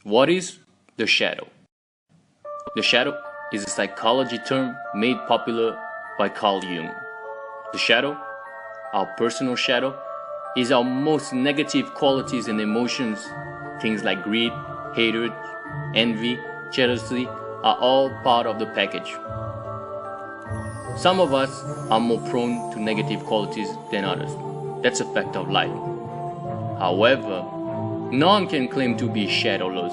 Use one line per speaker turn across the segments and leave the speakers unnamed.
What is the shadow? The shadow is a psychology term made popular by Carl Jung. The shadow, our personal shadow, is our most negative qualities and emotions. Things like greed, hatred, envy, jealousy are all part of the package. Some of us are more prone to negative qualities than others. That's a fact of life. However, none can claim to be shadowless.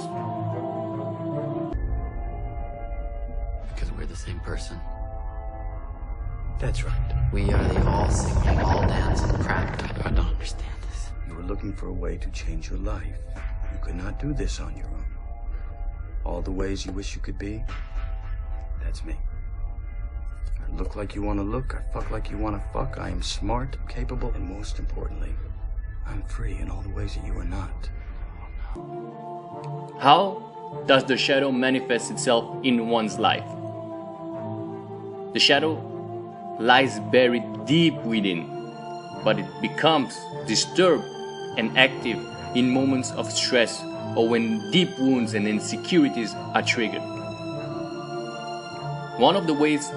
Because we're the same person.
That's right.
We are the all singing, all dancing cracked. I don't understand this.
You were looking for a way to change your life. You could not do this on your own. All the ways you wish you could be, that's me. I look like you want to look. I fuck like you want to fuck. I am smart, capable, and most importantly, I'm free in all the ways that you are not.
How does the shadow manifest itself in one's life? The shadow lies buried deep within, but it becomes disturbed and active in moments of stress or when deep wounds and insecurities are triggered. One of the ways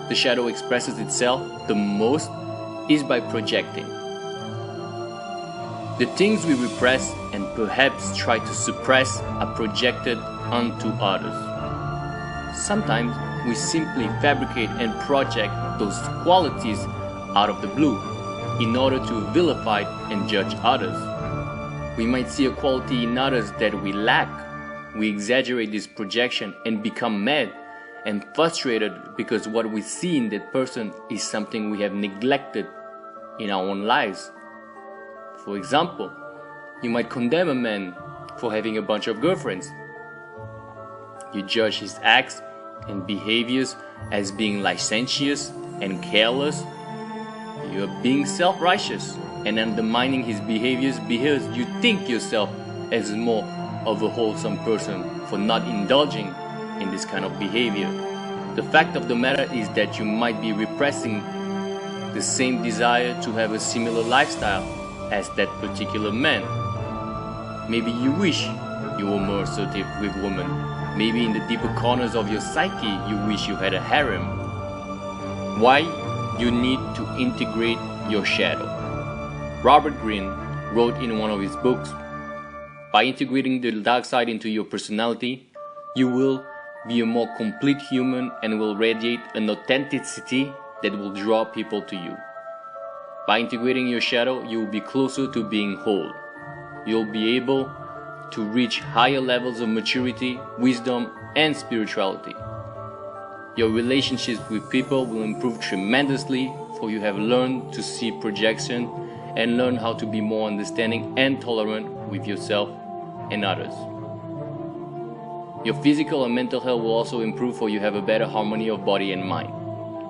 the shadow expresses itself the most is by projecting. The things we repress and perhaps try to suppress are projected onto others. Sometimes we simply fabricate and project those qualities out of the blue in order to vilify and judge others. We might see a quality in others that we lack. We exaggerate this projection and become mad and frustrated because what we see in that person is something we have neglected in our own lives. For example, you might condemn a man for having a bunch of girlfriends. You judge his acts and behaviors as being licentious and careless. You are being self-righteous and undermining his behaviors because you think yourself as more of a wholesome person for not indulging in this kind of behavior. The fact of the matter is that you might be repressing the same desire to have a similar lifestyle as that particular man. Maybe you wish you were more assertive with women. Maybe in the deeper corners of your psyche you wish you had a harem. Why you need to integrate your shadow? Robert Greene wrote in one of his books, by integrating the dark side into your personality, you will be a more complete human and will radiate an authenticity that will draw people to you. By integrating your shadow, you will be closer to being whole. You'll be able to reach higher levels of maturity, wisdom, and spirituality. Your relationships with people will improve tremendously, for you have learned to see projection and learn how to be more understanding and tolerant with yourself and others. Your physical and mental health will also improve, for you have a better harmony of body and mind.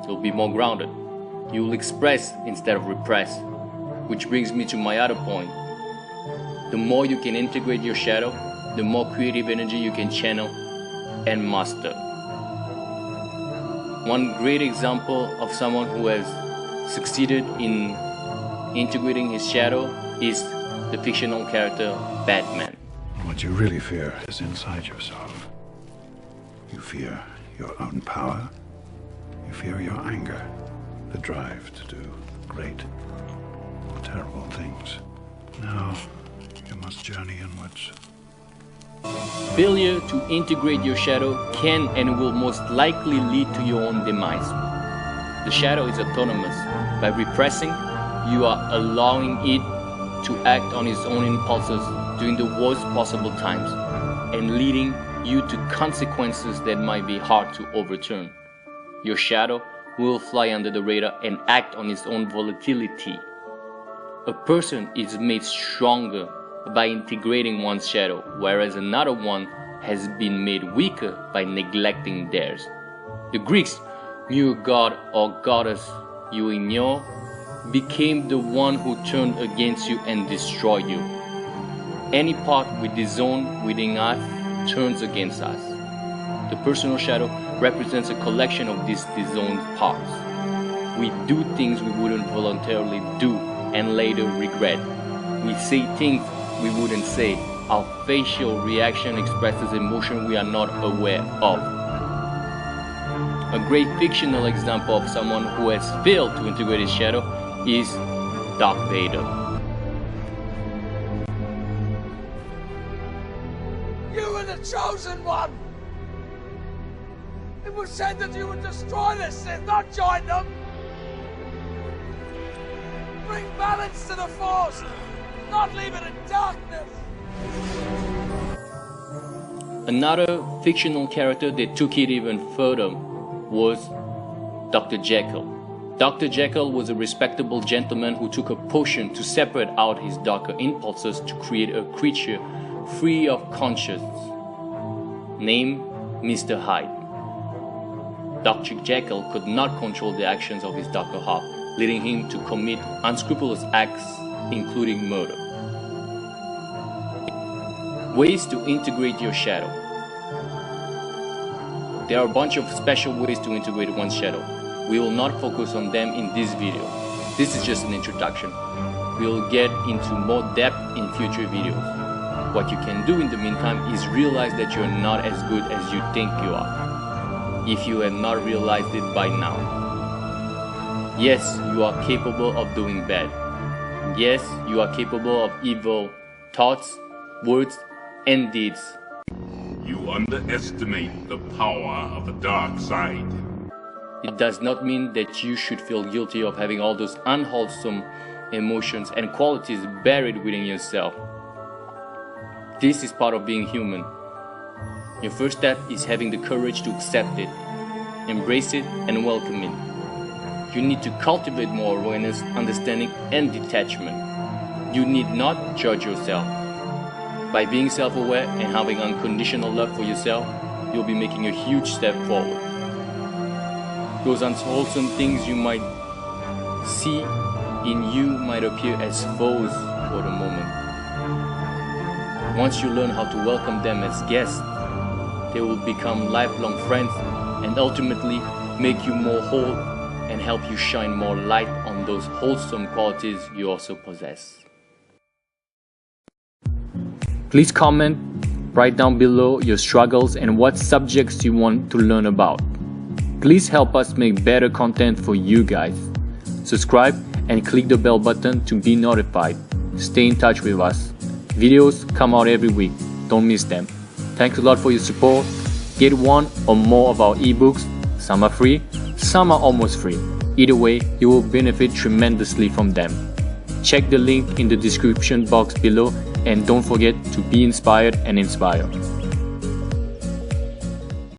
You'll be more grounded. You will express instead of repress, which brings me to my other point. The more you can integrate your shadow, the more creative energy you can channel and master. One great example of someone who has succeeded in integrating his shadow is the fictional character Batman.
What you really fear is inside yourself. You fear your own power. You fear your anger, the drive to do great or terrible things. Now, you must journey inwards.
Failure to integrate your shadow can and will most likely lead to your own demise. The shadow is autonomous. By repressing, you are allowing it to act on its own impulses during the worst possible times and leading you to consequences that might be hard to overturn. Your shadow will fly under the radar and act on its own volatility. A person is made stronger by integrating one's shadow, whereas another one has been made weaker by neglecting theirs. The Greeks knew a god or goddess, Euenio, became the one who turned against you and destroyed you. Any part we disown within us turns against us. The personal shadow represents a collection of these disowned parts. We do things we wouldn't voluntarily do and later regret. We say things we wouldn't say our facial reaction expresses emotion we are not aware of. A great fictional example of someone who has failed to integrate his shadow is Darth Vader.
You were the chosen one! It was said that you would destroy the Sith, not join them! Bring balance to the Force, not leave it in darkness!
Another fictional character that took it even further was Dr. Jekyll. Dr. Jekyll was a respectable gentleman who took a potion to separate out his darker impulses to create a creature free of conscience, named Mr. Hyde. Dr. Jekyll could not control the actions of his darker half, leading him to commit unscrupulous acts, including murder. Ways to integrate your shadow. There are a bunch of special ways to integrate one's shadow. We will not focus on them in this video. This is just an introduction. We will get into more depth in future videos. What you can do in the meantime is realize that you are not as good as you think you are, if you have not realized it by now. Yes, you are capable of doing bad. Yes, you are capable of evil thoughts, words, and deeds.
You underestimate the power of the dark side.
It does not mean that you should feel guilty of having all those unwholesome emotions and qualities buried within yourself. This is part of being human. Your first step is having the courage to accept it, embrace it, and welcome it. You need to cultivate more awareness, understanding, and detachment. You need not judge yourself. By being self-aware and having unconditional love for yourself, you'll be making a huge step forward. Those unwholesome things you might see in you might appear as foes for the moment. Once you learn how to welcome them as guests, they will become lifelong friends and ultimately make you more whole and help you shine more light on those wholesome qualities you also possess. Please comment, write down below your struggles and what subjects you want to learn about. Please help us make better content for you guys. Subscribe and click the bell button to be notified. Stay in touch with us. Videos come out every week. Don't miss them. Thanks a lot for your support. Get one or more of our ebooks. Some are free, some are almost free. Either way, you will benefit tremendously from them. Check the link in the description box below and don't forget to be inspired and inspire.